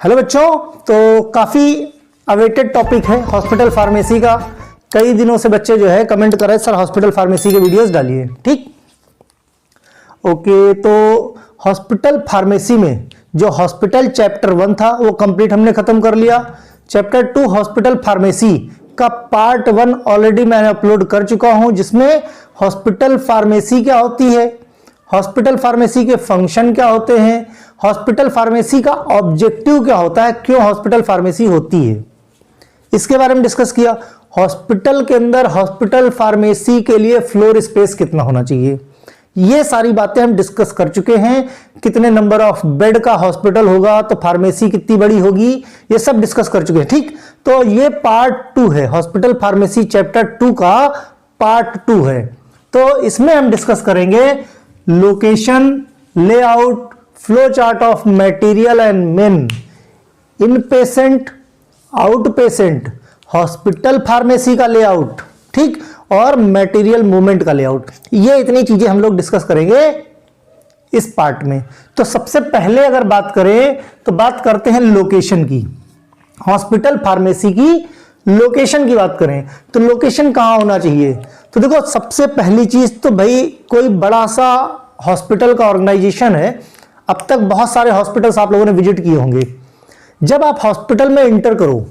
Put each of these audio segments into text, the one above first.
Hello बच्चों, तो काफ़ी अवेटेड टॉपिक है हॉस्पिटल फार्मेसी का। कई दिनों से बच्चे जो है कमेंट कर रहे हैं सर हॉस्पिटल फार्मेसी के वीडियोस डालिए। ठीक, ओके। तो हॉस्पिटल फार्मेसी में जो हॉस्पिटल चैप्टर 1 था वो कंप्लीट हमने खत्म कर लिया। चैप्टर 2 हॉस्पिटल फार्मेसी का पार्ट 1 ऑलरेडी मैंने अपलोड कर चुका हूं, जिसमें हॉस्पिटल फार्मेसी क्या होती है, हॉस्पिटल फार्मेसी के फंक्शन क्या होते हैं, हॉस्पिटल फार्मेसी का ऑब्जेक्टिव क्या होता है, क्यों हॉस्पिटल फार्मेसी होती है, इसके बारे में डिस्कस किया। हॉस्पिटल के अंदर हॉस्पिटल फार्मेसी के लिए फ्लोर स्पेस कितना होना चाहिए, ये सारी बातें हम डिस्कस कर चुके हैं। कितने नंबर ऑफ बेड का हॉस्पिटल होगा तो फार्मेसी कितनी बड़ी होगी, ये सब डिस्कस कर चुके हैं। ठीक, तो ये पार्ट 2 है, हॉस्पिटल फार्मेसी चैप्टर 2 का पार्ट 2 है। तो इसमें हम डिस्कस करेंगे location, layout, flow chart of material and main, in patient, out patient, hospital pharmacy का लेआउट, ठीक, और मटेरियल मूवमेंट का लेआउट। ये इतनी चीजें हम लोग डिस्कस करेंगे इस पार्ट में। तो सबसे पहले अगर बात करें तो बात करते हैं लोकेशन की। हॉस्पिटल फार्मेसी की लोकेशन की बात करें तो लोकेशन कहां होना चाहिए। तो देखो, सबसे पहली चीज तो भाई कोई बड़ा सा हॉस्पिटल का ऑर्गेनाइजेशन है, अब तक बहुत सारे हॉस्पिटल्स आप लोगों ने विजिट किए होंगे। जब आप हॉस्पिटल में इंटर करो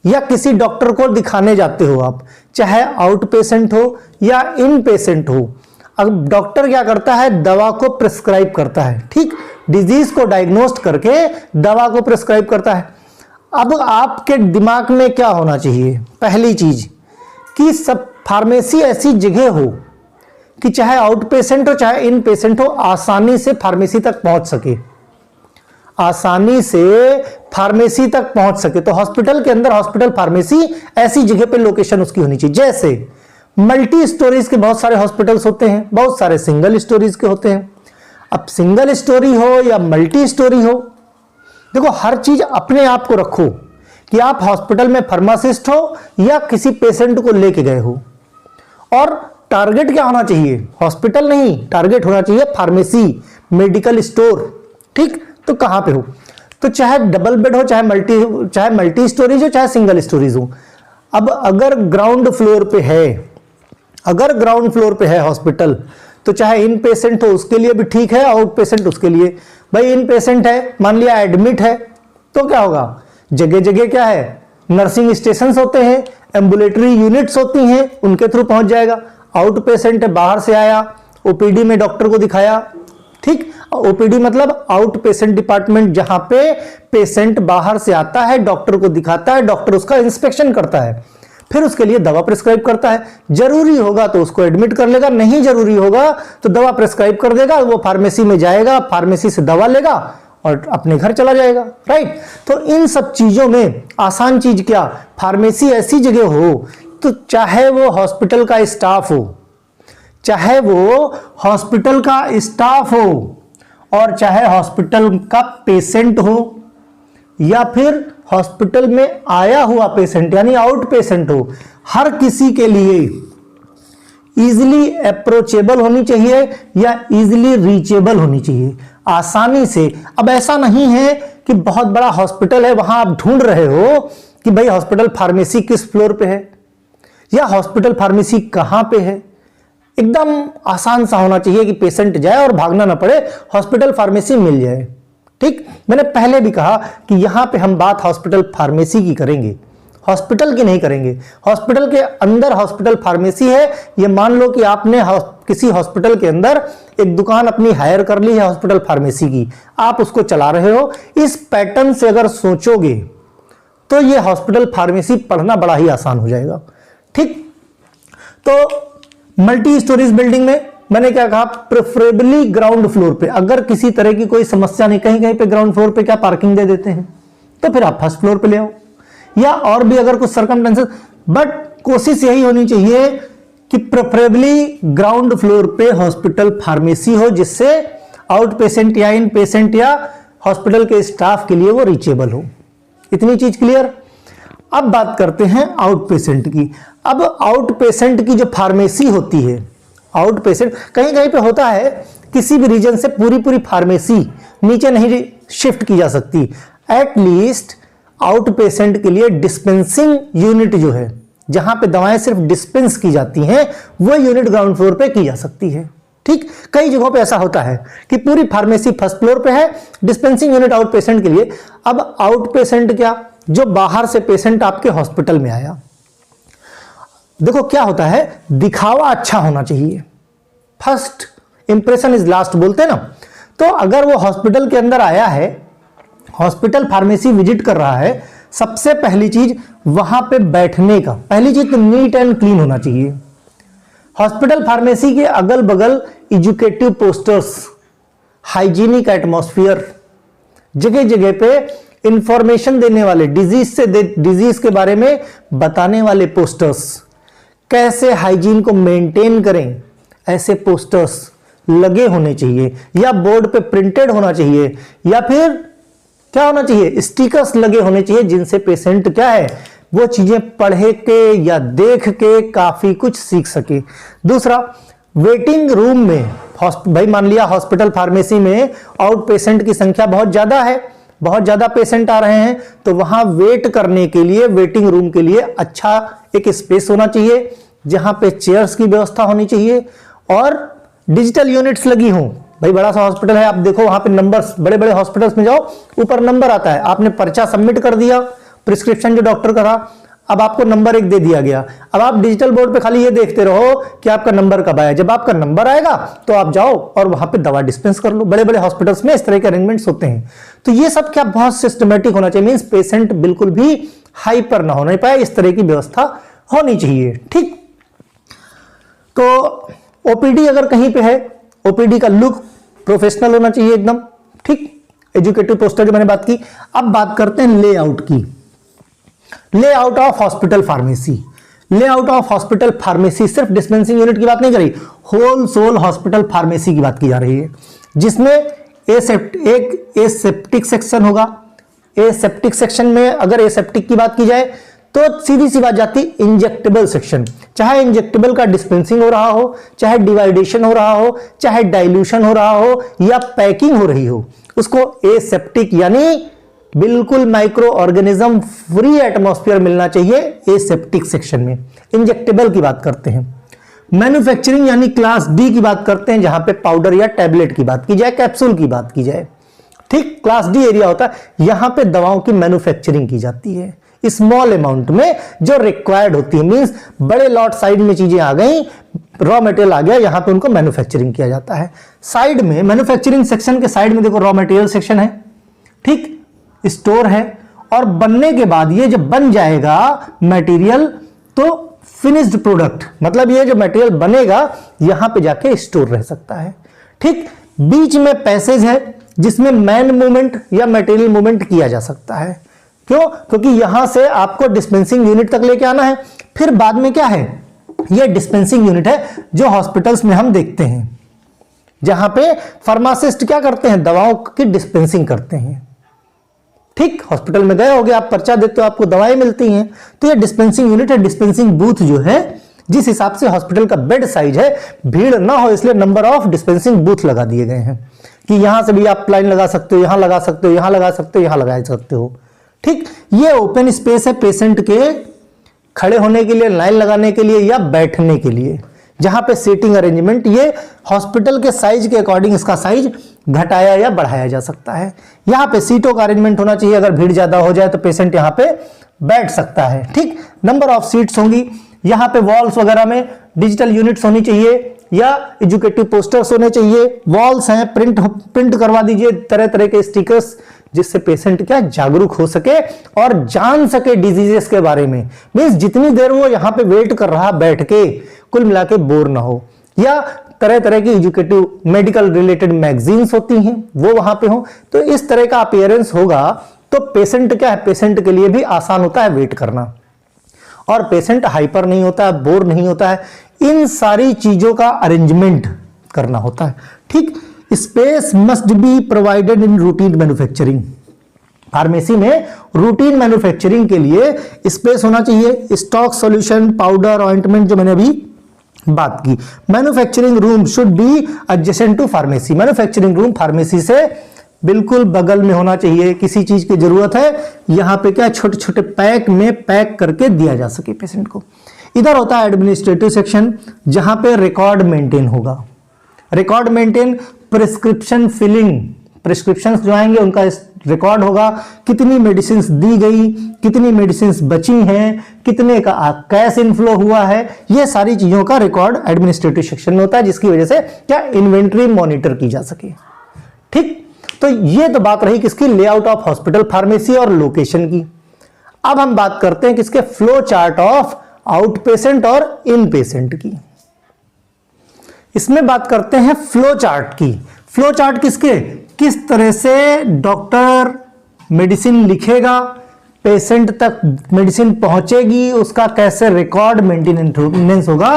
या किसी डॉक्टर को दिखाने जाते हो आप, चाहे आउट पेशेंट हो या इन पेशेंट हो, अब डॉक्टर क्या करता है, दवा को प्रिस्क्राइब करता है। ठीक, डिजीज को डायग्नोस्ट करके दवा को प्रिस्क्राइब करता है। अब आपके दिमाग में क्या होना चाहिए, पहली चीज कि सब फार्मेसी ऐसी जगह हो कि चाहे आउट पेशेंट हो चाहे इन पेशेंट हो, आसानी से फार्मेसी तक पहुंच सके, आसानी से फार्मेसी तक पहुंच सके। तो हॉस्पिटल के अंदर हॉस्पिटल फार्मेसी ऐसी जगह पे लोकेशन उसकी होनी चाहिए। जैसे मल्टी स्टोरीज के बहुत सारे हॉस्पिटल्स होते हैं, बहुत सारे सिंगल स्टोरीज के होते हैं। अब सिंगल स्टोरी हो या मल्टी स्टोरी हो, देखो हर चीज अपने आप को रखो कि आप हॉस्पिटल में फार्मासिस्ट हो या किसी पेशेंट को लेके गए हो, और टारगेट क्या होना चाहिए, हॉस्पिटल नहीं, टारगेट होना चाहिए फार्मेसी, मेडिकल स्टोर। ठीक, तो कहां पे हो, तो चाहे डबल बेड हो, चाहे मल्टी स्टोरीज हो, चाहे सिंगल स्टोरीज हो। अब अगर ग्राउंड फ्लोर पे है, अगर ग्राउंड फ्लोर पे है हॉस्पिटल, तो चाहे इन पेशेंट हो उसके लिए भी ठीक है, आउट पेशेंट उसके लिए। भाई इन पेशेंट है, मान लिया एडमिट है, तो क्या होगा, जगह जगह क्या है, नर्सिंग स्टेशन होते हैं, एम्बुलेटरी यूनिट्स होती हैं, उनके थ्रू पहुंच जाएगा। आउट पेशेंट है, बाहर से आया, ओपीडी में डॉक्टर को दिखाया। ठीक, ओपीडी मतलब आउट पेशेंट डिपार्टमेंट, जहां पे पेशेंट बाहर से आता है, डॉक्टर को दिखाता है, डॉक्टर उसका इंस्पेक्शन करता है, फिर उसके लिए दवा प्रिस्क्राइब करता है। जरूरी होगा तो उसको एडमिट कर लेगा, नहीं जरूरी होगा तो दवा प्रिस्क्राइब कर देगा, वो फार्मेसी में जाएगा, फार्मेसी से दवा लेगा और अपने घर चला जाएगा। राइट, तो इन सब चीजों में आसान चीज क्या, फार्मेसी ऐसी जगह हो, तो चाहे वो हॉस्पिटल का स्टाफ हो, चाहे वो हॉस्पिटल का स्टाफ हो, और चाहे हॉस्पिटल का पेशेंट हो, या फिर हॉस्पिटल में आया हुआ पेशेंट यानी आउट पेशेंट हो, हर किसी के लिए इजीली अप्रोचेबल होनी चाहिए या इजीली रीचेबल होनी चाहिए, आसानी से। अब ऐसा नहीं है कि बहुत बड़ा हॉस्पिटल है, वहां आप ढूंढ रहे हो कि भाई हॉस्पिटल फार्मेसी किस फ्लोर पे है या हॉस्पिटल फार्मेसी कहां पे है। एकदम आसान सा होना चाहिए कि पेशेंट जाए और भागना ना पड़े, हॉस्पिटल फार्मेसी मिल जाए। ठीक, मैंने पहले भी कहा कि यहां पे हम बात हॉस्पिटल फार्मेसी की करेंगे, हॉस्पिटल की नहीं करेंगे। हॉस्पिटल के अंदर हॉस्पिटल फार्मेसी है, ये मान लो कि आपने किसी हॉस्पिटल के अंदर एक दुकान अपनी हायर कर ली है हॉस्पिटल फार्मेसी की, आप उसको चला रहे हो। इस पैटर्न से अगर सोचोगे तो ये हॉस्पिटल फार्मेसी पढ़ना बड़ा ही आसान हो जाएगा। ठीक, तो मल्टी स्टोरीज बिल्डिंग में मैंने क्या कहा, प्रेफरेबली ग्राउंड फ्लोर पे, अगर किसी तरह की कोई समस्या नहीं, कहीं कहीं पे ग्राउंड फ्लोर पे क्या पार्किंग दे देते हैं, तो फिर आप फर्स्ट फ्लोर पे ले आओ, या और भी अगर कुछ सर्कमस्टेंसेस, बट कोशिश यही होनी चाहिए कि प्रेफरेबली ग्राउंड फ्लोर पे हॉस्पिटल फार्मेसी हो, जिससे आउट पेशेंट या इन पेशेंट या हॉस्पिटल के स्टाफ के लिए वो रीचेबल हो। इतनी चीज क्लियर। अब बात करते हैं आउट पेशेंट की। अब आउट पेशेंट की जो फार्मेसी होती है, आउट पेशेंट कहीं कहीं पे होता है, किसी भी रीजन से पूरी पूरी फार्मेसी नीचे नहीं शिफ्ट की जा सकती, एट लीस्ट आउट पेशेंट के लिए डिस्पेंसिंग यूनिट जो है, जहां पे दवाएं सिर्फ डिस्पेंस की जाती हैं, वो यूनिट ग्राउंड फ्लोर पे की जा सकती है। ठीक, कई जगहों पे ऐसा होता है कि पूरी फार्मेसी फर्स्ट फ्लोर पे है, डिस्पेंसिंग यूनिट आउट पेशेंट के लिए। अब आउट पेशेंट क्या, जो बाहर से पेशेंट आपके हॉस्पिटल में आया। देखो क्या होता है, दिखावा अच्छा होना चाहिए, फर्स्ट इंप्रेशन इज लास्ट बोलते हैं ना। तो अगर वो हॉस्पिटल के अंदर आया है, हॉस्पिटल फार्मेसी विजिट कर रहा है, सबसे पहली चीज वहां पे बैठने का, पहली चीज तो नीट एंड क्लीन होना चाहिए। हॉस्पिटल फार्मेसी के अगल बगल एजुकेटिव पोस्टर्स, हाइजीनिक एटमॉस्फेयर, जगह जगह पे इंफॉर्मेशन देने वाले, डिजीज के बारे में बताने वाले पोस्टर्स, कैसे हाइजीन को मेंटेन करें, ऐसे पोस्टर्स लगे होने चाहिए, या बोर्ड पे प्रिंटेड होना चाहिए, या फिर क्या होना चाहिए, स्टिकर्स लगे होने चाहिए, जिनसे पेशेंट क्या है वो चीजें पढ़ के या देख के काफी कुछ सीख सके। दूसरा, वेटिंग रूम में, भाई मान लिया हॉस्पिटल फार्मेसी में आउट पेशेंट की संख्या बहुत ज्यादा है, बहुत ज्यादा पेशेंट आ रहे हैं, तो वहां वेट करने के लिए, वेटिंग रूम के लिए अच्छा एक स्पेस होना चाहिए, जहां पे चेयर्स की व्यवस्था होनी चाहिए और डिजिटल यूनिट्स लगी हों। भाई बड़ा सा हॉस्पिटल है, आप देखो वहां पे नंबर्स, बड़े बड़े हॉस्पिटल्स में जाओ ऊपर नंबर आता है, आपने पर्चा सबमिट कर दिया, प्रिस्क्रिप्शन जो डॉक्टर का था, अब आपको नंबर एक दे दिया गया। अब आप डिजिटल बोर्ड पे खाली ये देखते रहो कि आपका नंबर कब आया, जब आपका नंबर आएगा तो आप जाओ और वहां पे दवा डिस्पेंस कर लो। बड़े बड़े हॉस्पिटल्स में इस तरह के अरेंजमेंट्स होते हैं। तो ये सब क्या बहुत सिस्टमेटिक होना चाहिए, मींस पेशेंट बिल्कुल भी हाइपर ना होने पाए, इस तरह की व्यवस्था होनी चाहिए। ठीक, तो ओपीडी अगर कहीं पे है, ओपीडी का लुक प्रोफेशनल होना चाहिए एकदम। ठीक, एजुकेटिव पोस्टर जो मैंने बात की। अब बात करते हैं लेआउट की, layout of hospital pharmacy. Layout of hospital pharmacy सिर्फ डिस्पेंसिंग यूनिट की बात नहीं करी, होल सोल हॉस्पिटल फार्मेसी की बात की जा रही है, जिसमें एक एसेप्टिक सेक्शन होगा। एसेप्टिक सेक्शन में अगर एसेप्टिक की बात की जाए तो सीधी सी बात जाती इंजेक्टेबल सेक्शन, चाहे इंजेक्टेबल का डिस्पेंसिंग हो रहा हो, चाहे डिवाइडेशन हो रहा हो, चाहे डाइल्यूशन हो रहा हो, या पैकिंग हो रही हो, उसको एसेप्टिक यानी बिल्कुल माइक्रो ऑर्गेनिज्म फ्री एटमॉस्फेयर मिलना चाहिए एसेप्टिक सेक्शन में। इंजेक्टेबल की बात करते हैं। मैन्युफैक्चरिंग यानी क्लास डी की बात करते हैं, जहां पे पाउडर या टैबलेट की बात की जाए, कैप्सूल की बात की जाए। ठीक, क्लास डी एरिया होता है, यहां पे दवाओं की मैन्युफैक्चरिंग की जाती है स्मॉल अमाउंट में जो रिक्वायर्ड होती है, मींस बड़े लॉट साइड में चीजें आ गई, रॉ मटेरियल आ गया, यहां पे उनको मैन्युफैक्चरिंग किया जाता है। साइड में मैन्युफैक्चरिंग सेक्शन के साइड में देखो रॉ मटेरियल सेक्शन है, ठीक, स्टोर है, और बनने के बाद ये जब बन जाएगा मटेरियल तो फिनिश्ड प्रोडक्ट, मतलब ये जो मटेरियल बनेगा यहां पे जाके स्टोर रह सकता है। ठीक, बीच में पैसेज है जिसमें मैन मूवमेंट या मटेरियल मूवमेंट किया जा सकता है। क्यों? क्योंकि यहां से आपको डिस्पेंसिंग यूनिट तक लेके आना है। फिर बाद में क्या है, ये डिस्पेंसिंग यूनिट है जो हॉस्पिटल्स में हम देखते हैं, जहां पे फार्मासिस्ट क्या करते हैं, दवाओं की डिस्पेंसिंग करते हैं। ठीक, हॉस्पिटल में गए होगे आप, पर्चा देते हो, आपको दवाएं मिलती हैं, तो ये डिस्पेंसिंग यूनिट है। डिस्पेंसिंग बूथ जो है, जिस हिसाब से हॉस्पिटल का बेड साइज है, भीड़ ना हो इसलिए नंबर ऑफ डिस्पेंसिंग बूथ लगा दिए गए हैं कि यहां से भी आप लाइन लगा सकते हो, यहां लगा सकते हो, यहां लगा सकते हो, यहां लगा सकते हो। ठीक, ये ओपन स्पेस है पेशेंट के खड़े होने के लिए, लाइन लगाने के लिए या बैठने के लिए, जहां पे सीटिंग अरेंजमेंट ये हॉस्पिटल के साइज के अकॉर्डिंग इसका साइज घटाया या बढ़ाया जा सकता है। यहां पे सीटों का अरेंजमेंट होना चाहिए, अगर भीड़ ज्यादा हो जाए तो पेशेंट यहां पे बैठ सकता है। ठीक, नंबर ऑफ सीट्स होंगी, यहां पे वॉल्स वगैरह में डिजिटल यूनिट्स होनी चाहिए या एजुकेटिव पोस्टर्स होने चाहिए। वॉल्स हैं, प्रिंट करवा दीजिए तरह तरह के स्टिकर्स, जिससे पेशेंट क्या जागरूक हो सके और जान सके डिजीजेस के बारे में। मींस जितनी देर वो यहां पे वेट कर रहा बैठ के, कुल मिला के बोर ना हो। या तरह तरह की एजुकेटिव मेडिकल रिलेटेड मैगजीन्स होती हैं, वो वहां पे हो, तो इस तरह का अपीयरेंस होगा तो पेशेंट क्या है, पेशेंट के लिए भी आसान होता है वेट करना, और पेशेंट हाइपर नहीं होता है, बोर नहीं होता है। इन सारी चीजों का अरेंजमेंट करना होता है। ठीक, space must be provided in routine manufacturing. Pharmacy में रूटीन मैन्युफैक्चरिंग के लिए स्पेस होना चाहिए। स्टॉक, सॉल्यूशन, पाउडर, ऑइंटमेंट जो मैंने अभी बात की। Manufacturing room should be adjacent to pharmacy. Manufacturing room pharmacy से बिल्कुल बगल में होना चाहिए। किसी चीज की जरूरत है यहां पे क्या छोटे छोटे पैक में पैक करके दिया जा सके पेशेंट को। इधर होता है एडमिनिस्ट्रेटिव सेक्शन, जहां पे रिकॉर्ड मेंटेन होगा। Record maintain, prescription filling, prescription जो आएंगे उनका रिकॉर्ड होगा, कितनी मेडिसिन दी गई, कितनी मेडिसिन बची हैं, कितने का कैश इनफ्लो हुआ है, ये सारी चीजों का रिकॉर्ड एडमिनिस्ट्रेटिव सेक्शन में होता है, जिसकी वजह से क्या इन्वेंट्री मॉनिटर की जा सके। ठीक, तो ये तो बात रही किसकी, लेआउट ऑफ हॉस्पिटल फार्मेसी और लोकेशन की। अब हम बात करते हैं किसके, flow chart of out patient और इन पेशेंट की। इसमें बात करते हैं फ्लो चार्ट की। फ्लो चार्ट किसके, किस तरह से डॉक्टर मेडिसिन लिखेगा, पेशेंट तक मेडिसिन पहुंचेगी, उसका कैसे रिकॉर्ड मेंटेनेंस होगा।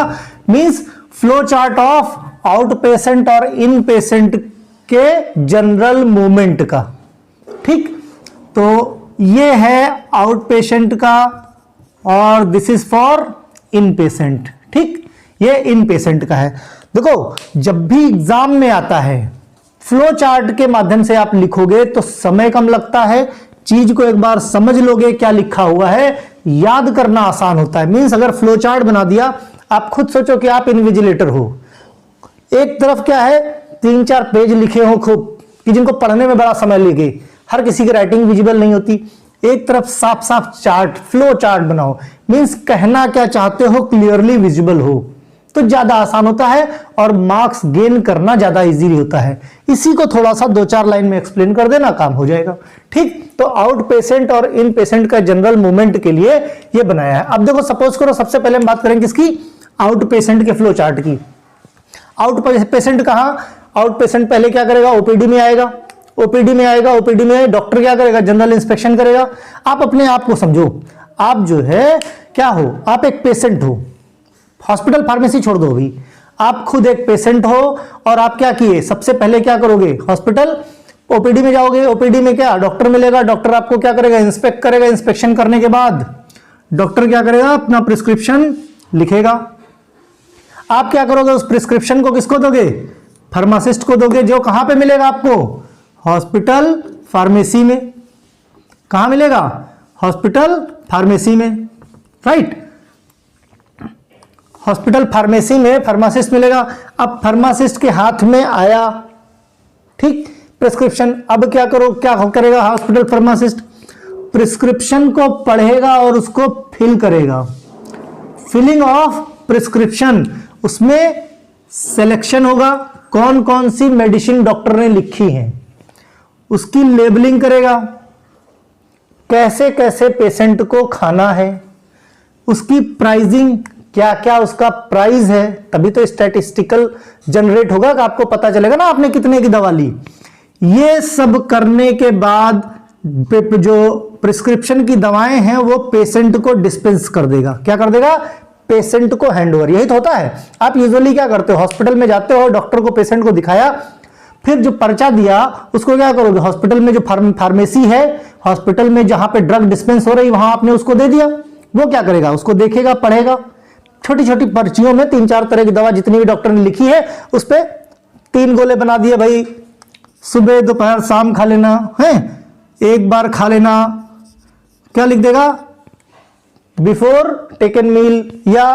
Means flow chart of out patient और इन पेशेंट के जनरल मूवमेंट का। ठीक, तो ये है आउट पेशेंट का और this is for in patient. ठीक, ये इन पेशेंट का है। देखो, जब भी एग्जाम में आता है फ्लो चार्ट के माध्यम से आप लिखोगे तो समय कम लगता है, चीज को एक बार समझ लोगे क्या लिखा हुआ है, याद करना आसान होता है। मींस अगर फ्लो चार्ट बना दिया, आप खुद सोचो कि आप इन्विजिलेटर हो, एक तरफ क्या है 3-4 पेज लिखे हो खूब कि जिनको पढ़ने में बड़ा समय लगे, हर किसी की राइटिंग विजिबल नहीं होती, एक तरफ साफ साफ चार्ट, फ्लो चार्ट बनाओ। मींस कहना क्या चाहते हो क्लियरली विजिबल हो, तो ज्यादा आसान होता है और मार्क्स गेन करना ज्यादा इजीली होता है। इसी को थोड़ा सा 2-4 लाइन में एक्सप्लेन कर देना, काम हो जाएगा। ठीक, तो आउट पेशेंट और इन पेशेंट का जनरल मूवमेंट के लिए ये बनाया है। अब देखो, सपोज करो सबसे पहले हम बात करेंगे किसकी, आउट पेशेंट के फ्लो चार्ट की। आउट पेशेंट कहां, आउट पेशेंट पहले क्या करेगा, ओपीडी में आएगा, ओपीडी में आएगा, ओपीडी में डॉक्टर क्या करेगा, जनरल इंस्पेक्शन करेगा। आप अपने आप को समझो, आप जो है क्या हो, आप एक पेशेंट हो, हॉस्पिटल फार्मेसी छोड़ दो अभी, आप खुद एक पेशेंट हो और आप क्या किए, सबसे पहले क्या करोगे, हॉस्पिटल ओपीडी में जाओगे। ओपीडी में क्या, डॉक्टर मिलेगा, डॉक्टर आपको क्या करेगा, इंस्पेक्ट करेगा। इंस्पेक्शन करने के बाद डॉक्टर क्या करेगा, अपना प्रिस्क्रिप्शन लिखेगा। आप क्या करोगे, उस प्रिस्क्रिप्शन को किसको दोगे, फार्मासिस्ट को दोगे, जो कहां पे मिलेगा आपको, हॉस्पिटल फार्मेसी में। कहां मिलेगा, हॉस्पिटल फार्मेसी में, राइट। हॉस्पिटल फार्मेसी में फार्मासिस्ट मिलेगा। अब फार्मासिस्ट के हाथ में आया, ठीक, प्रिस्क्रिप्शन। अब क्या करेगा हॉस्पिटल फार्मासिस्ट, प्रिस्क्रिप्शन को पढ़ेगा और उसको फिल करेगा। फिलिंग ऑफ प्रिस्क्रिप्शन, उसमें सिलेक्शन होगा कौन कौन सी मेडिसिन डॉक्टर ने लिखी है, उसकी लेबलिंग करेगा, कैसे कैसे पेशेंट को खाना है, उसकी प्राइसिंग, क्या क्या उसका प्राइस है, तभी तो स्टैटिस्टिकल जनरेट होगा कि आपको पता चलेगा ना आपने कितने की दवा ली। ये सब करने के बाद जो प्रिस्क्रिप्शन की दवाएं हैं वो पेशेंट को डिस्पेंस कर देगा। क्या कर देगा, पेशेंट को हैंडओवर। यही तो होता है। आप यूजुअली क्या करते हो, हॉस्पिटल में जाते हो, डॉक्टर को पेशेंट को दिखाया, फिर जो पर्चा दिया उसको क्या करोगे, हॉस्पिटल में जो फार्मेसी है, हॉस्पिटल में जहां पे ड्रग डिस्पेंस हो रही वहां आपने उसको दे दिया। वो क्या करेगा, उसको देखेगा, पढ़ेगा, छोटी छोटी पर्चियों में 3-4 तरह की दवा जितनी भी डॉक्टर ने लिखी है उस पे 3 गोले बना दिए, भाई सुबह दोपहर शाम खा लेना है, एक बार खा लेना। क्या लिख देगा, बिफोर टेकन मील या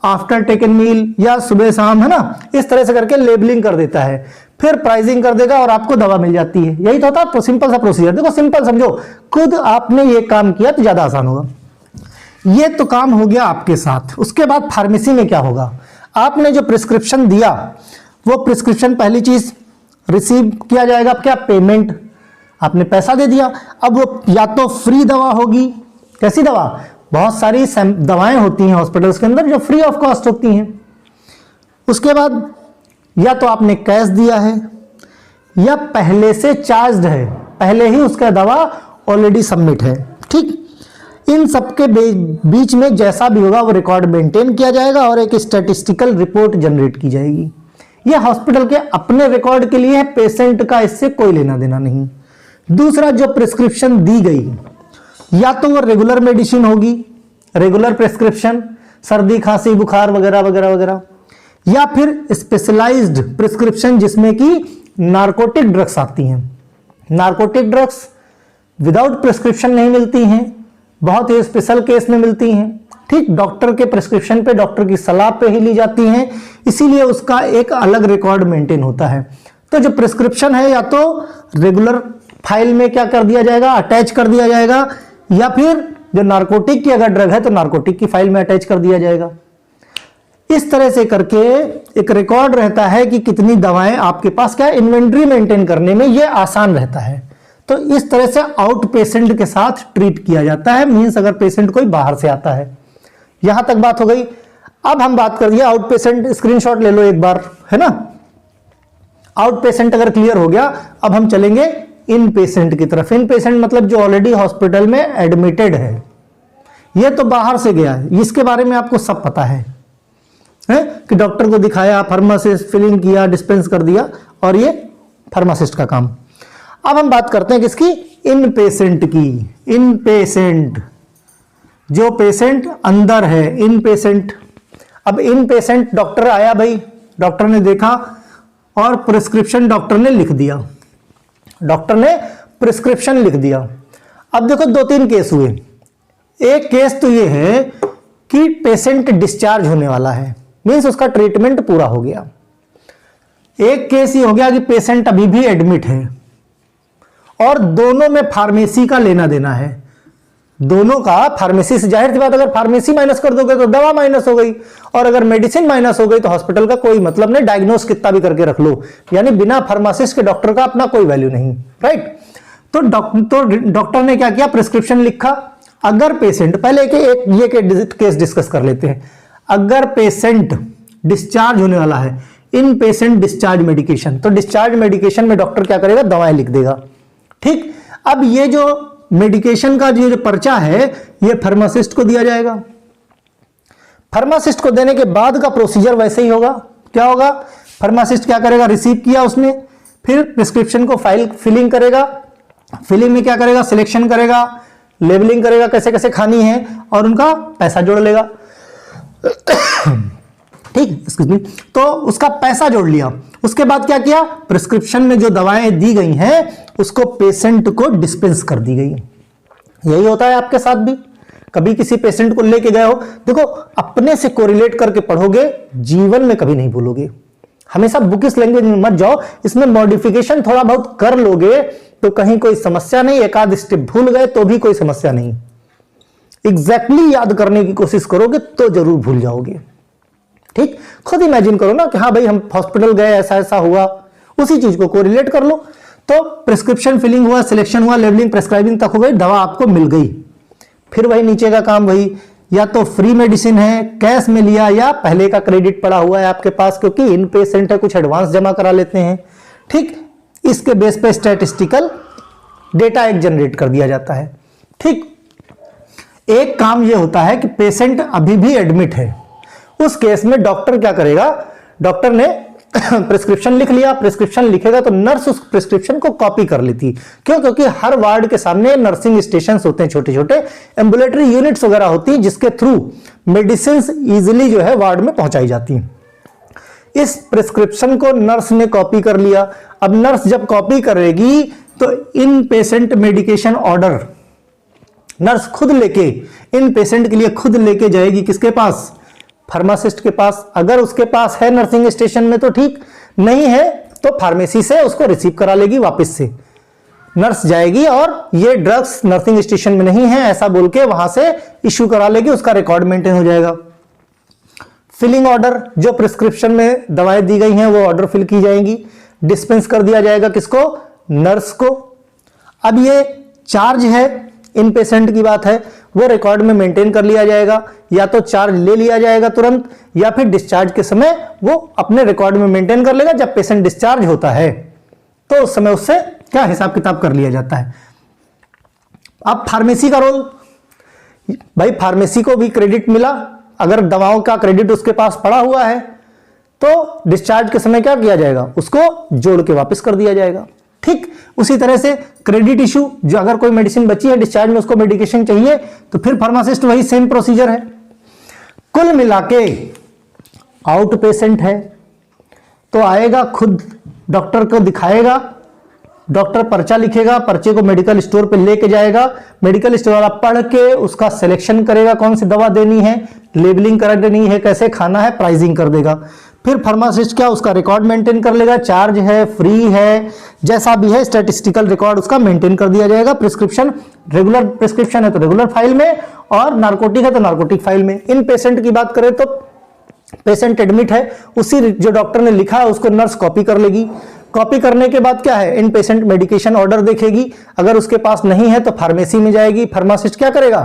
आफ्टर टेकन मील या सुबह शाम, है ना। इस तरह से करके लेबलिंग कर देता है, फिर प्राइसिंग कर देगा और आपको दवा मिल जाती है। यही तो होता है सिंपल सा प्रोसीजर। देखो सिंपल समझो, खुद आपने ये काम किया तो ज्यादा आसान होगा। ये तो काम हो गया आपके साथ। उसके बाद फार्मेसी में क्या होगा, आपने जो प्रिस्क्रिप्शन दिया वो प्रिस्क्रिप्शन पहली चीज रिसीव किया जाएगा, क्या, पेमेंट, आपने पैसा दे दिया। अब वो या तो फ्री दवा होगी, कैसी दवा, बहुत सारी दवाएं होती हैं हॉस्पिटल्स के अंदर जो फ्री ऑफ कॉस्ट होती हैं। उसके बाद या तो आपने कैश दिया है या पहले से चार्ज्ड है, पहले ही उसका दवा ऑलरेडी सबमिट है। ठीक, इन सबके बीच में जैसा भी होगा वो रिकॉर्ड मेंटेन किया जाएगा और एक स्टैटिस्टिकल रिपोर्ट जनरेट की जाएगी। ये हॉस्पिटल के अपने रिकॉर्ड के लिए है, पेशेंट का इससे कोई लेना देना नहीं। दूसरा, जो प्रिस्क्रिप्शन दी गई या तो वो रेगुलर मेडिसिन होगी, रेगुलर प्रिस्क्रिप्शन, सर्दी खांसी बुखार वगैरह वगैरह वगैरह, या फिर स्पेशलाइज्ड प्रिस्क्रिप्शन जिसमें कि नार्कोटिक ड्रग्स आती हैं। नारकोटिक ड्रग्स विदाउट प्रिस्क्रिप्शन नहीं मिलती हैं, बहुत ही स्पेशल केस में मिलती हैं, ठीक, डॉक्टर के प्रिस्क्रिप्शन पे, डॉक्टर की सलाह पे ही ली जाती हैं, इसीलिए उसका एक अलग रिकॉर्ड मेंटेन होता है। तो जो प्रिस्क्रिप्शन है या तो रेगुलर फाइल में क्या कर दिया जाएगा, अटैच कर दिया जाएगा, या फिर जो नारकोटिक की अगर ड्रग है तो नारकोटिक की फाइल में अटैच कर दिया जाएगा। इस तरह से करके एक रिकॉर्ड रहता है कि कितनी दवाएं आपके पास, क्या इन्वेंट्री मेंटेन करने में ये आसान रहता है। तो इस तरह से आउट पेशेंट के साथ ट्रीट किया जाता है, मींस अगर पेशेंट कोई बाहर से आता है। यहां तक बात हो गई। अब हम बात कर दिए आउट पेशेंट, स्क्रीनशॉट ले लो एक बार, है ना। आउट पेशेंट अगर क्लियर हो गया, अब हम चलेंगे इन पेशेंट की तरफ। इन पेशेंट मतलब जो ऑलरेडी हॉस्पिटल में एडमिटेड है, ये तो बाहर से गया है, इसके बारे में आपको सब पता है कि डॉक्टर को दिखाया, फार्मासिस्ट फिलिंग किया, डिस्पेंस कर दिया, और ये फार्मासिस्ट का काम। अब हम बात करते हैं किसकी, इन पेशेंट की। इन पेशेंट, जो पेशेंट अंदर है, इन पेशेंट। अब इन पेशेंट डॉक्टर आया भाई, डॉक्टर ने देखा और प्रिस्क्रिप्शन डॉक्टर ने लिख दिया, डॉक्टर ने प्रिस्क्रिप्शन लिख दिया। अब देखो 2-3 केस हुए। एक केस तो ये है कि पेशेंट डिस्चार्ज होने वाला है, मींस उसका ट्रीटमेंट पूरा हो गया। एक केस ये हो गया कि पेशेंट अभी भी एडमिट है और दोनों में फार्मेसी का लेना देना है, दोनों का फार्मेसी से। जाहिर सी बात, अगर फार्मेसी माइनस कर दोगे तो दवा माइनस हो गई, और अगर मेडिसिन माइनस हो गई तो हॉस्पिटल का कोई मतलब नहीं, डायग्नोस कितना भी करके रख लो, यानी बिना फार्मासिस्ट के डॉक्टर का अपना कोई वैल्यू नहीं, राइट। तो डॉक्टर ने क्या किया, प्रिस्क्रिप्शन लिखा। अगर पेशेंट, पहले ये केस डिस्कस कर लेते हैं। अगर पेशेंट डिस्चार्ज होने वाला है, इन पेशेंट डिस्चार्ज मेडिकेशन, तो डिस्चार्ज मेडिकेशन में डॉक्टर क्या करेगा, दवाएं लिख देगा, ठीक। अब ये जो मेडिकेशन का जो पर्चा है, ये फार्मासिस्ट को दिया जाएगा। फार्मासिस्ट को देने के बाद का प्रोसीजर वैसे ही होगा। क्या होगा, फार्मासिस्ट क्या करेगा, रिसीव किया उसने, फिर प्रिस्क्रिप्शन को फाइल फिलिंग करेगा, फिलिंग में क्या करेगा, सिलेक्शन करेगा, लेबलिंग करेगा कैसे कैसे खानी है, और उनका पैसा जोड़ लेगा, ठीक, एक्सक्यूज मी। तो उसका पैसा जोड़ लिया, उसके बाद क्या किया, प्रिस्क्रिप्शन में जो दवाएं दी गई हैं उसको पेशेंट को डिस्पेंस कर दी गई। यही होता है आपके साथ भी। कभी किसी पेशेंट को लेके गए हो, देखो अपने से कोरिलेट करके पढ़ोगे, जीवन में कभी नहीं भूलोगे। हमेशा बुकिश लैंग्वेज में मत जाओ, इसमें मॉडिफिकेशन थोड़ा बहुत कर लोगे तो कहीं कोई समस्या नहीं, एक आध स्टेप भूल गए तो भी कोई समस्या नहीं। एग्जैक्टली याद करने की कोशिश करोगे तो जरूर भूल जाओगे, ठीक। खुद इमेजिन करो ना कि हाँ भाई हम हॉस्पिटल गए, ऐसा ऐसा हुआ, उसी चीज को कोरिलेट कर लो। तो प्रिस्क्रिप्शन फिलिंग हुआ, सिलेक्शन हुआ, लेबलिंग, प्रेस्क्राइबिंग तक हो गई, दवा आपको मिल गई। फिर वही नीचे का काम वही, या तो फ्री मेडिसिन है, कैश में लिया, या पहले का क्रेडिट पड़ा हुआ है आपके पास, क्योंकि इन पेशेंट है, कुछ एडवांस जमा करा लेते हैं, ठीक। इसके बेस पे स्टैटिस्टिकल डेटा एक जनरेट कर दिया जाता है, ठीक। एक काम यह होता है कि पेशेंट अभी भी एडमिट है, उस केस में डॉक्टर क्या करेगा, डॉक्टर ने प्रिस्क्रिप्शन लिख लिया, प्रिस्क्रिप्शन लिखेगा तो नर्स उस प्रिस्क्रिप्शन को कॉपी कर लेती। क्यों, क्योंकि हर वार्ड के सामने नर्सिंग स्टेशन होते हैं, छोटे छोटे एम्बुलेटरी यूनिट्स वगैरह होती है, जिसके थ्रू मेडिसिन इजिली जो है वार्ड में पहुंचाई जाती है। इस प्रिस्क्रिप्शन को नर्स ने कॉपी कर लिया। अब नर्स जब कॉपी करेगी तो इन पेशेंट मेडिकेशन ऑर्डर नर्स खुद लेके, इन पेशेंट के लिए खुद लेके जाएगी, किसके पास, फार्मासिस्ट के पास। अगर उसके पास है नर्सिंग स्टेशन में तो ठीक, नहीं है तो फार्मेसी से उसको रिसीव करा लेगी वापस से। नर्स जाएगी और ये ड्रग्स नर्सिंग स्टेशन में नहीं है ऐसा बोल के वहां से इश्यू करा लेगी, उसका रिकॉर्ड मेंटेन हो जाएगा। फिलिंग ऑर्डर, जो प्रिस्क्रिप्शन में दवाएं दी गई हैं वो ऑर्डर फिल की जाएंगी, डिस्पेंस कर दिया जाएगा, किसको, नर्स को। अब ये चार्ज है, इन पेशेंट की बात है, वो रिकॉर्ड में मेंटेन कर लिया जाएगा, या तो चार्ज ले लिया जाएगा तुरंत, या फिर डिस्चार्ज के समय वो अपने रिकॉर्ड में मेंटेन कर लेगा। जब पेशेंट डिस्चार्ज होता है तो उस समय उससे क्या हिसाब किताब कर लिया जाता है। अब फार्मेसी का रोल, भाई फार्मेसी को भी क्रेडिट मिला, अगर दवाओं का क्रेडिट उसके पास पड़ा हुआ है तो डिस्चार्ज के समय क्या किया जाएगा, उसको जोड़ के वापस कर दिया जाएगा, ठीक। उसी तरह से क्रेडिट इशू, जो अगर कोई मेडिसिन बची है डिस्चार्ज में, उसको मेडिकेशन चाहिए तो फिर फार्मासिस्ट, वही सेम प्रोसीजर है। कुल मिलाके आउट पेशेंट है तो आएगा, खुद डॉक्टर को दिखाएगा, डॉक्टर पर्चा लिखेगा, पर्चे को मेडिकल स्टोर पे लेके जाएगा, मेडिकल स्टोर वाला पढ़ के उसका सिलेक्शन करेगा कौन सी दवा देनी है, लेबलिंग करनी है, कैसे खाना है, प्राइसिंग कर देगा। फिर फार्मासिस्ट क्या उसका रिकॉर्ड मेंटेन कर लेगा, चार्ज है, फ्री है, जैसा भी है स्टैटिस्टिकल रिकॉर्ड उसका मेंटेन कर दिया जाएगा। प्रिस्क्रिप्शन, रेगुलर प्रिस्क्रिप्शन है तो रेगुलर फाइल में, और नार्कोटिक है तो नार्कोटिक फाइल में। इन पेशेंट की बात करें तो पेशेंट एडमिट है, उसी जो डॉक्टर ने लिखा है उसको नर्स कॉपी कर लेगी। कॉपी करने के बाद क्या है, इन पेशेंट मेडिकेशन ऑर्डर देखेगी, अगर उसके पास नहीं है तो फार्मेसी में जाएगी, फार्मासिस्ट क्या करेगा,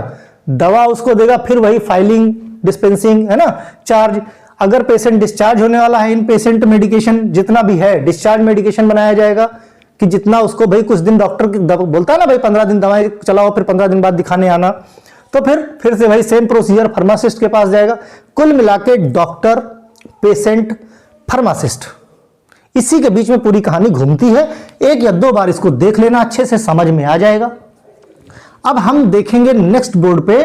दवा उसको देगा, फिर वही फाइलिंग, डिस्पेंसिंग है ना, चार्ज। अगर पेशेंट डिस्चार्ज होने वाला है, इन पेशेंट मेडिकेशन जितना भी है डिस्चार्ज मेडिकेशन बनाया जाएगा कि जितना उसको भाई कुछ दिन डॉक्टर बोलता है ना भाई 15 दिन दवाई चलाओ, फिर 15 दिन बाद दिखाने आना, तो फिर से भाई सेम प्रोसीजर फार्मासिस्ट के पास जाएगा। कुल मिला के डॉक्टर, पेशेंट, फार्मासिस्ट, इसी के बीच में पूरी कहानी घूमती है। एक या दो बार इसको देख लेना, अच्छे से समझ में आ जाएगा। अब हम देखेंगे नेक्स्ट बोर्ड पे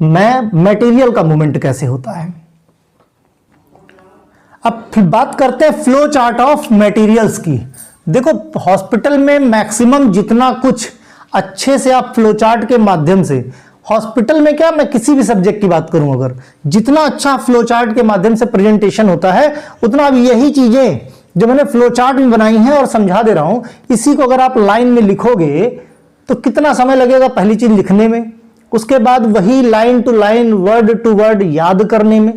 मटेरियल का मूवमेंट कैसे होता है। अब फिर बात करते हैं फ्लो चार्ट ऑफ मटेरियल्स की। देखो हॉस्पिटल में मैक्सिमम जितना कुछ अच्छे से आप फ्लो चार्ट के माध्यम से, हॉस्पिटल में क्या, मैं किसी भी सब्जेक्ट की बात करूं, अगर जितना अच्छा फ्लो चार्ट के माध्यम से प्रेजेंटेशन होता है उतना अब यही चीजें जो मैंने फ्लो चार्ट में बनाई हैं और समझा दे रहा हूं, इसी को अगर आप लाइन में लिखोगे तो कितना समय लगेगा पहली चीज लिखने में, उसके बाद वही line to line, word to word याद करने में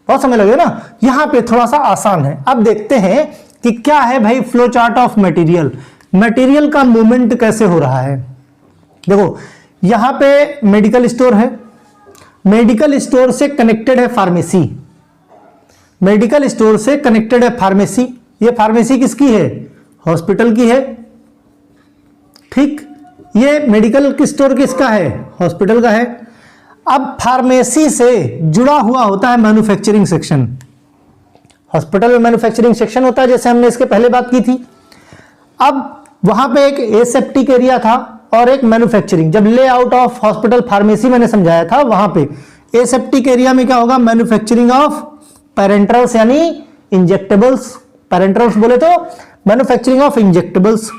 बहुत समय लगेगा ना। यहां पे थोड़ा सा आसान है। अब देखते हैं कि क्या है भाई flow chart of material, material का मूवमेंट कैसे हो रहा है। देखो यहां पे मेडिकल स्टोर है, मेडिकल स्टोर से कनेक्टेड है फार्मेसी, मेडिकल स्टोर से कनेक्टेड है फार्मेसी। ये फार्मेसी किसकी है, हॉस्पिटल की है, ठीक। ये मेडिकल स्टोर किसका है, हॉस्पिटल का है। अब फार्मेसी से जुड़ा हुआ होता है मैन्युफैक्चरिंग सेक्शन, हॉस्पिटल में मैन्युफैक्चरिंग सेक्शन होता है जैसे हमने इसके पहले बात की थी। अब वहां पे एक एसेप्टिक एरिया था और एक मैन्युफैक्चरिंग, जब लेआउट ऑफ हॉस्पिटल फार्मेसी मैंने समझाया था, वहां पे एसेप्टिक एरिया में क्या होगा, मैन्युफैक्चरिंग ऑफ पैरेंटरल्स यानी इंजेक्टेबल्स, पैरेंटरल्स बोले तो मैन्युफैक्चरिंग ऑफ इंजेक्टेबल्स।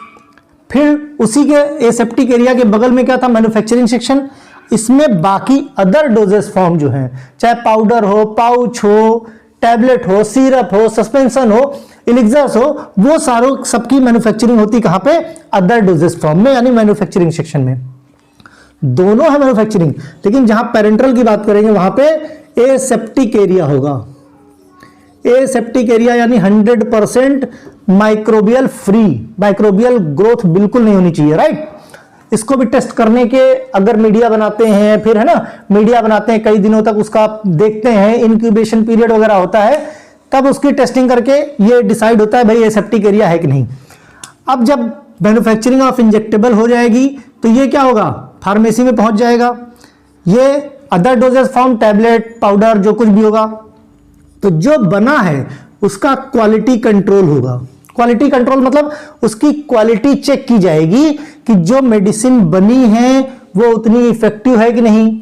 फिर उसी के एसेप्टिक एरिया के बगल में क्या था, मैन्युफैक्चरिंग सेक्शन। इसमें बाकी अदर डोजेस फॉर्म जो हैं, चाहे पाउडर हो, पाउच हो, टैबलेट हो, सिरप हो, सस्पेंशन हो, इलिक्सर्स हो, वो सारों सबकी मैन्युफैक्चरिंग होती कहां पे, अदर डोजेस फॉर्म में यानी मैन्युफैक्चरिंग सेक्शन में। दोनों है मैन्युफैक्चरिंग, लेकिन जहां पेरेंटरल की बात करेंगे वहां पे एसेप्टिक एरिया होगा। एसेप्टिक एरिया यानी 100% माइक्रोबियल फ्री, माइक्रोबियल ग्रोथ बिल्कुल नहीं होनी चाहिए, राइट। इसको भी टेस्ट करने के अगर मीडिया बनाते हैं, फिर है ना मीडिया बनाते हैं, कई दिनों तक उसका देखते हैं, इंक्यूबेशन पीरियड वगैरह होता है, तब उसकी टेस्टिंग करके ये डिसाइड होता है भाई एसेप्टिक एरिया है कि नहीं। अब जब मैन्युफैक्चरिंग ऑफ इंजेक्टेबल हो जाएगी तो ये क्या होगा, फार्मेसी में पहुंच जाएगा। ये other doses form, tablet, powder, जो कुछ भी होगा, तो जो बना है उसका क्वालिटी कंट्रोल होगा। क्वालिटी कंट्रोल मतलब उसकी क्वालिटी चेक की जाएगी कि जो मेडिसिन बनी है वो उतनी इफेक्टिव है कि नहीं,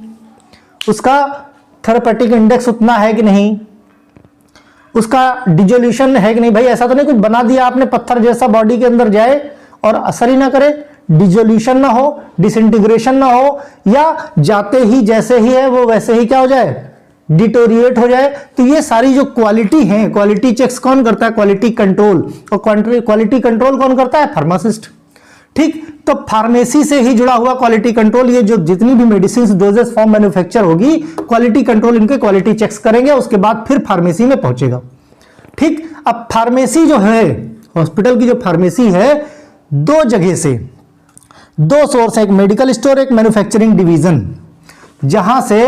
उसका थेरेपेटिक इंडेक्स उतना है कि नहीं, उसका डिजोल्यूशन है कि नहीं। भाई ऐसा तो नहीं कुछ बना दिया आपने पत्थर जैसा बॉडी के अंदर जाए और असर ही ना करे, डिजोल्यूशन ना हो, डिसइंटीग्रेशन ना हो, या जाते ही जैसे ही है वो वैसे ही क्या हो जाए, डिटोरिएट हो जाए। तो ये सारी जो क्वालिटी है, क्वालिटी चेक्स कौन करता है, क्वालिटी कंट्रोल, और क्वालिटी कंट्रोल कौन करता है, फार्मासिस्ट, ठीक। तो फार्मेसी से ही जुड़ा हुआ क्वालिटी कंट्रोल, ये जो जितनी भी मेडिसिन डोजेस फॉर्म मैन्युफैक्चर होगी, क्वालिटी कंट्रोल इनके क्वालिटी चेक्स करेंगे, उसके बाद फिर फार्मेसी में पहुंचेगा, ठीक। अब फार्मेसी जो है, हॉस्पिटल की जो फार्मेसी है, दो जगह से, दो सोर्स है, एक मेडिकल स्टोर, एक मैन्युफैक्चरिंग डिवीजन, जहां से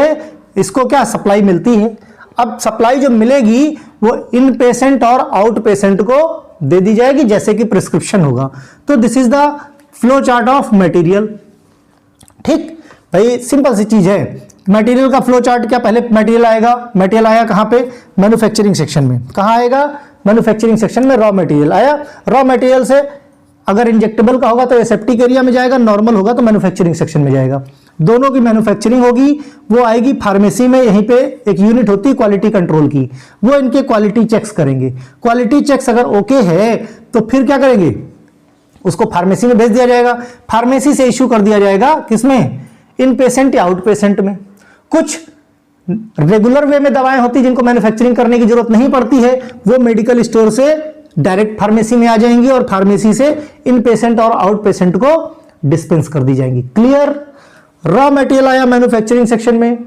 इसको क्या सप्लाई मिलती है। अब सप्लाई जो मिलेगी वो इन पेशेंट और आउट पेशेंट को दे दी जाएगी जैसे कि प्रिस्क्रिप्शन होगा। तो this is the flow chart of material, ठीक भाई, सिंपल सी चीज है। मटेरियल का फ्लो चार्ट क्या, पहले मटेरियल आएगा, मटेरियल आया कहां पे, मैन्युफैक्चरिंग सेक्शन में। कहां आएगा, मैन्युफैक्चरिंग सेक्शन में रॉ मटेरियल आया। रॉ मटेरियल से अगर इंजेक्टेबल का होगा तो एसेप्टिक एरिया में जाएगा, नॉर्मल होगा तो मैन्युफैक्चरिंग सेक्शन में जाएगा। दोनों की मैन्युफैक्चरिंग होगी, वो आएगी फार्मेसी में। यहीं पे एक यूनिट होती है क्वालिटी कंट्रोल की, वो इनके क्वालिटी चेक्स करेंगे। क्वालिटी चेक्स अगर ओके है तो फिर क्या करेंगे, उसको फार्मेसी में भेज दिया जाएगा, फार्मेसी से इश्यू कर दिया जाएगा किसमें, इन पेशेंट या आउट पेशेंट में। कुछ रेगुलर वे में दवाएं होती जिनको मैन्युफैक्चरिंग करने की जरूरत नहीं पड़ती है, वो मेडिकल स्टोर से डायरेक्ट फार्मेसी में आ जाएंगी और फार्मेसी से इन पेशेंट और आउट पेशेंट को डिस्पेंस कर दी जाएंगी। क्लियर। रॉ मटेरियल आया मैन्युफैक्चरिंग सेक्शन में,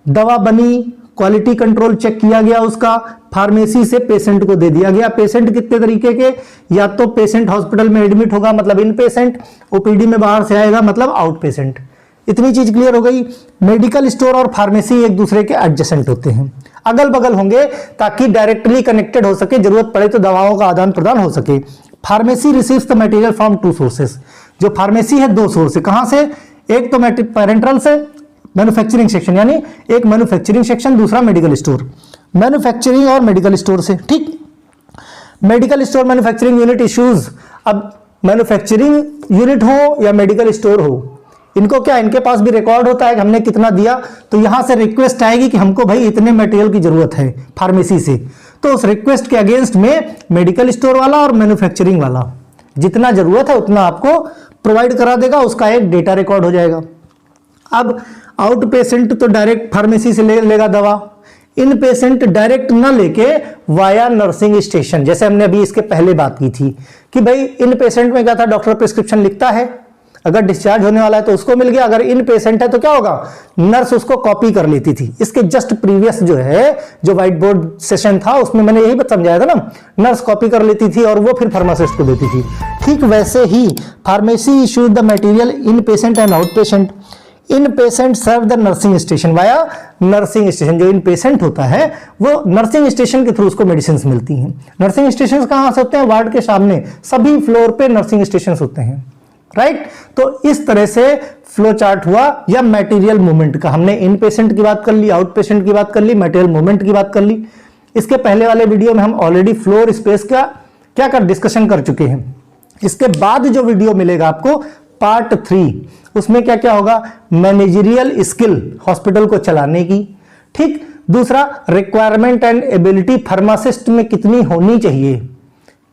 दवा बनी, क्वालिटी कंट्रोल चेक किया गया, उसका फार्मेसी से पेशेंट को दे दिया गया। पेशेंट कितने तरीके के, या तो पेशेंट हॉस्पिटल में एडमिट होगा मतलब इन पेशेंट, ओपीडी में बाहर से आएगा मतलब आउट पेशेंट। इतनी चीज क्लियर हो गई। मेडिकल स्टोर और फार्मेसी एक दूसरे के एडजेसेंट होते हैं, अगल बगल होंगे ताकि डायरेक्टली कनेक्टेड हो सके, जरूरत पड़े तो दवाओं का आदान प्रदान हो सके। Pharmacy receives the material from to sources, जो फार्मेसी है दो सोर्स से, कहां से, एक तो पेरेंट्रल से मैन्युफैक्चरिंग सेक्शन, यानी एक मैन्युफैक्चरिंग सेक्शन, दूसरा मेडिकल स्टोर। मैन्युफैक्चरिंग और मेडिकल स्टोर से, ठीक। Medical store manufacturing unit issues, अब मैन्युफैक्चरिंग यूनिट हो या मेडिकल स्टोर हो, इनको क्या, इनके पास भी रिकॉर्ड होता है कि हमने कितना दिया, तो यहां से रिक्वेस्ट आएगी कि हमको भाई इतने मटेरियल की जरूरत है फार्मेसी से, तो उस रिक्वेस्ट के अगेंस्ट में मेडिकल स्टोर वाला और मैन्युफैक्चरिंग वाला जितना जरूरत है उतना आपको प्रोवाइड करा देगा, उसका एक डेटा रिकॉर्ड हो जाएगा। अब आउट पेशेंट तो डायरेक्ट फार्मेसी से लेगा दवा, इन पेशेंट डायरेक्ट ना लेके वाया नर्सिंग स्टेशन, जैसे हमने अभी इसके पहले बात की थी कि भाई इन पेशेंट में क्या था, डॉक्टर प्रिस्क्रिप्शन लिखता है, अगर डिस्चार्ज होने वाला है तो उसको मिल गया, अगर इन पेशेंट है तो क्या होगा, नर्स उसको कॉपी कर लेती थी। इसके जस्ट प्रीवियस जो है, जो व्हाइट बोर्ड सेशन था उसमें मैंने यही समझाया था ना, नर्स कॉपी कर लेती थी और वो फिर फार्मासिस्ट को देती थी। ठीक वैसे ही pharmacy issues the material inpatient and outpatient. Inpatient serve the nursing station via nursing station, जो इन पेशेंट होता है वो नर्सिंग स्टेशन के थ्रू उसको मेडिसिन मिलती हैं। नर्सिंग स्टेशन कहां से होते हैं, वार्ड के सामने, सभी फ्लोर पे नर्सिंग स्टेशन होते हैं, राइट। तो इस तरह से फ्लो चार्ट हुआ या मटेरियल मूवमेंट का। हमने इन पेशेंट की बात कर ली, आउट पेशेंट की बात कर ली, मटेरियल मूवमेंट की बात कर ली। इसके पहले वाले वीडियो में हम ऑलरेडी फ्लोर स्पेस का क्या कर डिस्कशन कर चुके हैं। इसके बाद जो वीडियो मिलेगा आपको पार्ट 3, उसमें क्या क्या होगा, मैनेजरियल स्किल हॉस्पिटल को चलाने की, ठीक। दूसरा रिक्वायरमेंट एंड एबिलिटी फार्मासिस्ट में कितनी होनी चाहिए,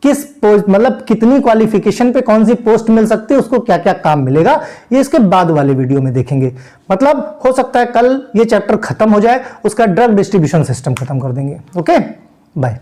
किस पोस्ट मतलब कितनी क्वालिफिकेशन पे कौन सी पोस्ट मिल सकती है, उसको क्या क्या काम मिलेगा, ये इसके बाद वाले वीडियो में देखेंगे। मतलब हो सकता है कल ये चैप्टर खत्म हो जाए, उसका ड्रग डिस्ट्रीब्यूशन सिस्टम खत्म कर देंगे। Okay, bye.